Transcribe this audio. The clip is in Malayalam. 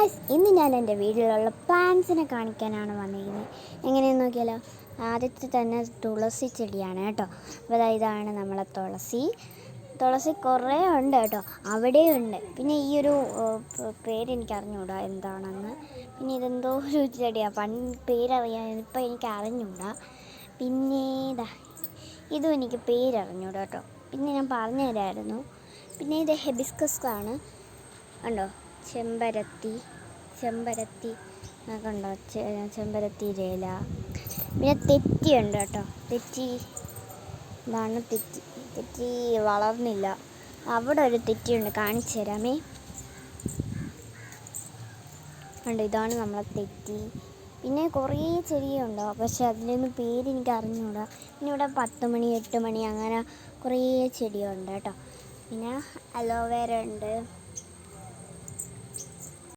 ഗൈസ്, ഇന്ന് ഞാൻ എൻ്റെ വീട്ടിലുള്ള പ്ലാന്റ്സിനെ കാണിക്കാനാണ് വന്നിരിക്കുന്നത്. എങ്ങനെയെന്ന് നോക്കിയാലോ. ആദ്യത്തെ തന്നെ തുളസി ചെടിയാണ് കേട്ടോ. അപ്പോൾ ഇതാണ് നമ്മളെ തുളസി കുറേ ഉണ്ട് കേട്ടോ, അവിടെയുണ്ട്. പിന്നെ ഈ ഒരു പേരെനിക്ക് അറിഞ്ഞുകൂടാ എന്താണെന്ന്. പിന്നെ ഇതെന്തോ ഒരു ചെടിയാണ്, പേരറിയാൻ ഇപ്പം എനിക്ക് അറിഞ്ഞുകൂടാ. പിന്നെ ഇതും എനിക്ക് പേരറിഞ്ഞൂടാ കേട്ടോ. പിന്നെ ഞാൻ പറഞ്ഞു തരാമായിരുന്നു. പിന്നെ ഇത് ഹെബിസ്കസ് ആണ് ഉണ്ടോ, ചെമ്പരത്തി കണ്ടോ, ചെമ്പരത്തി ഇല. പിന്നെ തെറ്റി ഉണ്ട് കേട്ടോ, ഇതാണ് തെറ്റി വളർന്നില്ല. അവിടെ ഒരു തെറ്റിയുണ്ട്, കാണിച്ചു തരാമേ. ഉണ്ട്, ഇതാണ് നമ്മളെ തെറ്റി. പിന്നെ കുറേ ചെടിയുണ്ടോ, പക്ഷെ അതിലൊന്നും പേരെനിക്ക് അറിഞ്ഞുകൂടാ. പിന്നെ ഇവിടെ 10 മണി 8 മണി അങ്ങനെ കുറേ ചെടിയുണ്ട് കേട്ടോ. പിന്നെ അലോവേര ഉണ്ട്.